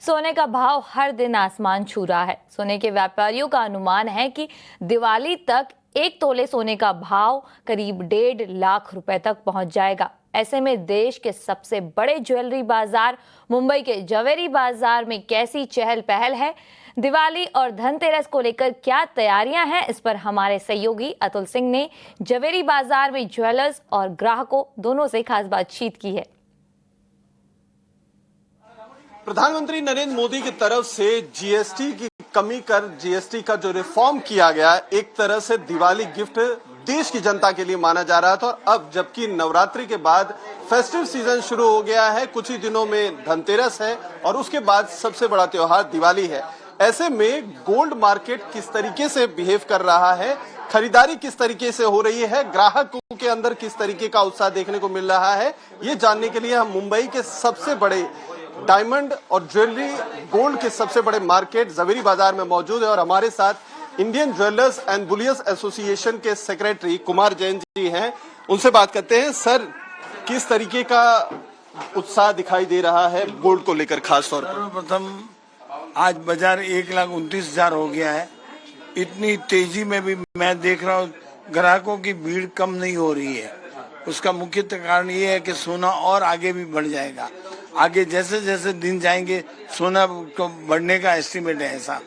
सोने का भाव हर दिन आसमान छू रहा है। सोने के व्यापारियों का अनुमान है कि दिवाली तक 1 तोले सोने का भाव करीब 1.5 लाख रुपए तक पहुंच जाएगा। ऐसे में देश के सबसे बड़े ज्वेलरी बाजार मुंबई के जवेरी बाजार में कैसी चहल पहल है, दिवाली और धनतेरस को लेकर क्या तैयारियां हैं, इस पर हमारे सहयोगी अतुल सिंह ने जवेरी बाजार में ज्वेलर्स और ग्राहकों दोनों से खास बातचीत की है। प्रधानमंत्री नरेंद्र मोदी की तरफ से जीएसटी की कमी कर जीएसटी का जो रिफॉर्म किया गया, एक तरह से दिवाली गिफ्ट देश की जनता के लिए माना जा रहा था। और अब जबकि नवरात्रि के बाद फेस्टिव सीजन शुरू हो गया है, कुछ ही दिनों में धनतेरस है और उसके बाद सबसे बड़ा त्योहार दिवाली है। ऐसे में गोल्ड मार्केट किस तरीके से बिहेव कर रहा है, खरीदारी किस तरीके से हो रही है, ग्राहकों के अंदर किस तरीके का उत्साह देखने को मिल रहा है, ये जानने के लिए हम मुंबई के सबसे बड़े डायमंड और ज्वेलरी गोल्ड के सबसे बड़े मार्केट जवेरी बाजार में मौजूद है। और हमारे साथ इंडियन ज्वेलर्स एंड बुलियर्स एसोसिएशन के सेक्रेटरी कुमार जैन जी हैं, उनसे बात करते हैं। सर, किस तरीके का उत्साह दिखाई दे रहा है गोल्ड को लेकर खास तौर पर? सर्वप्रथम आज बाजार 1,29,000 हो गया है। इतनी तेजी में भी मैं देख रहा हूँ ग्राहकों की भीड़ कम नहीं हो रही है। उसका मुख्य कारण ये है कि सोना और आगे भी बढ़ जाएगा। आगे जैसे जैसे दिन जाएंगे सोना को बढ़ने का एस्टिमेट है ऐसा।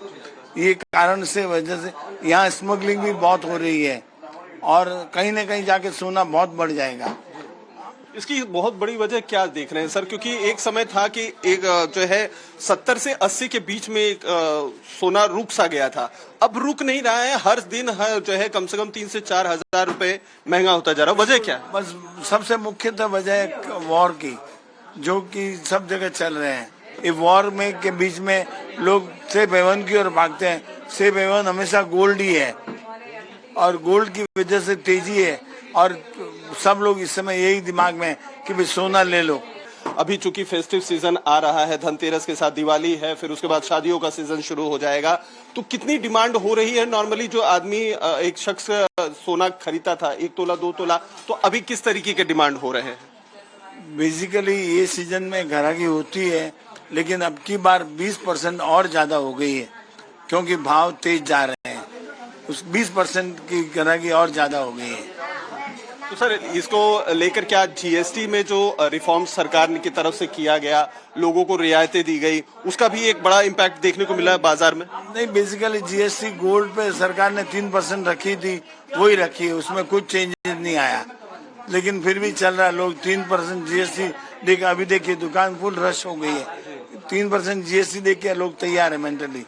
ये कारण से वजह से यहाँ स्मगलिंग भी बहुत हो रही है और कहीं न कहीं जाके सोना बहुत बढ़ जाएगा। इसकी बहुत बड़ी वजह क्या देख रहे हैं सर? क्योंकि एक समय था कि एक जो है 70 से 80 के बीच में एक सोना रुक सा गया था, अब रुक नहीं रहा है। हर दिन जो है कम से कम 3 से 4 हजार रुपए महंगा होता जा रहा है। वजह क्या? बस सबसे मुख्यतः वजह है वॉर की, जो कि सब जगह चल रहे हैं। ये वॉर में के बीच में लोग सेफ हेवन की ओर भागते हैं। सेफ हेवन हमेशा गोल्ड ही है और गोल्ड की वजह से तेजी है और सब लोग इस समय यही दिमाग में कि भाई सोना ले लो। अभी चूंकि फेस्टिव सीजन आ रहा है, धनतेरस के साथ दिवाली है, फिर उसके बाद शादियों का सीजन शुरू हो जाएगा, तो कितनी डिमांड हो रही है? नॉर्मली जो आदमी एक शख्स सोना खरीदता था 1 तोला 2 तोला, तो अभी किस तरीके के डिमांड हो रहे हैं? बेसिकली ये सीजन में ग्राहकी होती है, लेकिन अब की बार 20% और ज्यादा हो गई है क्योंकि भाव तेज जा रहे हैं। उस 20% की ग्राहकी और ज्यादा हो गई है। तो सर, इसको लेकर क्या जीएसटी में जो रिफॉर्म सरकार की तरफ से किया गया, लोगों को रियायतें दी गई, उसका भी एक बड़ा इम्पैक्ट देखने को मिला है बाजार में? नहीं, बेसिकली जीएसटी गोल्ड पे सरकार ने 3% रखी थी, वही रखी है, उसमें कुछ चेंजेस नहीं आया, लेकिन फिर भी चल रहा है। लोग 3% जीएसटी देख, अभी देखिए दुकान फुल रश हो गई है। 3% जीएसटी देख के लोग तैयार है मेंटली।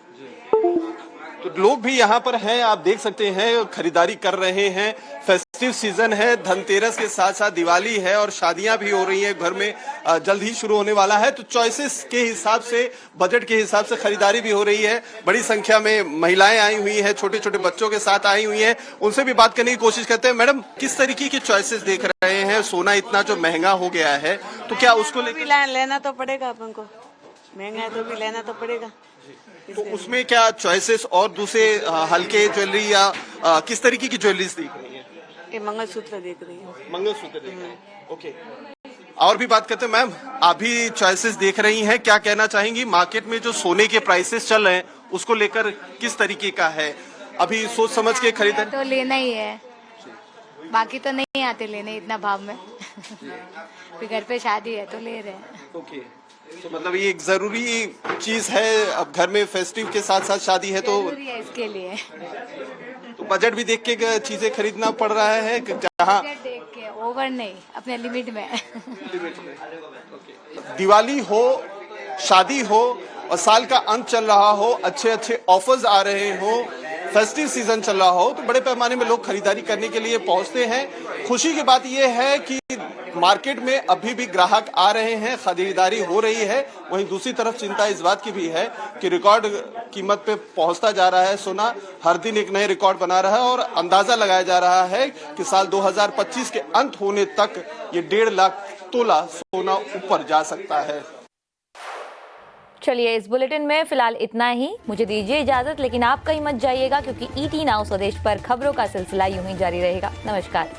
तो लोग भी यहाँ पर हैं, आप देख सकते हैं, खरीदारी कर रहे हैं। फेस्टिव सीजन है, धनतेरस के साथ साथ दिवाली है और शादियां भी हो रही हैं घर में, जल्द ही शुरू होने वाला है। तो चॉइसेस के हिसाब से, बजट के हिसाब से खरीदारी भी हो रही है। बड़ी संख्या में महिलाएं आई हुई हैं, छोटे छोटे बच्चों के साथ आई हुई हैं, उनसे भी बात करने की कोशिश करते हैं। मैडम, किस तरीके की चॉइसेस देख रहे हैं? सोना इतना जो महंगा हो गया है, तो क्या उसको लेना तो पड़ेगा अपन को, महंगा है तो भी लेना तो पड़ेगा। तो उसमें क्या चॉइसेस और दूसरे हल्के ज्वेलरी या किस तरीके की ज्वेलरीज देख रही हैं? ये मंगलसूत्र देख रही हूँ। मंगलसूत्र देख रही हैं, ओके। और भी बात करते हैं। मैम, आप भी चॉइसेस देख रही हैं, क्या कहना चाहेंगी? मार्केट में जो सोने के प्राइसेस चल रहे हैं उसको लेकर किस तरीके का है? अभी सोच समझ के खरीदा तो लेना ही है, बाकी तो नहीं आते लेने इतना भाव में। फिर घर पे शादी है तो ले रहे हैं। ओके, तो मतलब ये एक जरूरी चीज है। अब घर में फेस्टिव के साथ साथ शादी है तो जरूरी है इसके लिए। तो बजट भी देख के चीजें खरीदना पड़ रहा है, जहाँ देख के, ओवर नहीं, अपने लिमिट में। दिवाली हो, शादी हो और साल का अंत चल रहा हो, अच्छे अच्छे ऑफर्स आ रहे हो, फेस्टिव सीजन चल रहा हो, तो बड़े पैमाने में लोग खरीदारी करने के लिए पहुंचते हैं। खुशी की बात यह है कि मार्केट में अभी भी ग्राहक आ रहे हैं, खरीदारी हो रही है। वहीं दूसरी तरफ चिंता इस बात की भी है कि रिकॉर्ड कीमत पे पहुंचता जा रहा है सोना, हर दिन एक नए रिकॉर्ड बना रहा है और अंदाजा लगाया जा रहा है कि साल 2025 के अंत होने तक ये 1.5 लाख तोला सोना ऊपर जा सकता है। चलिए, इस बुलेटिन में फिलहाल इतना ही। मुझे दीजिए इजाजत, लेकिन आप कहीं मत जाइएगा क्योंकि ET नाउ स्वदेश पर खबरों का सिलसिला यूं ही जारी रहेगा। नमस्कार।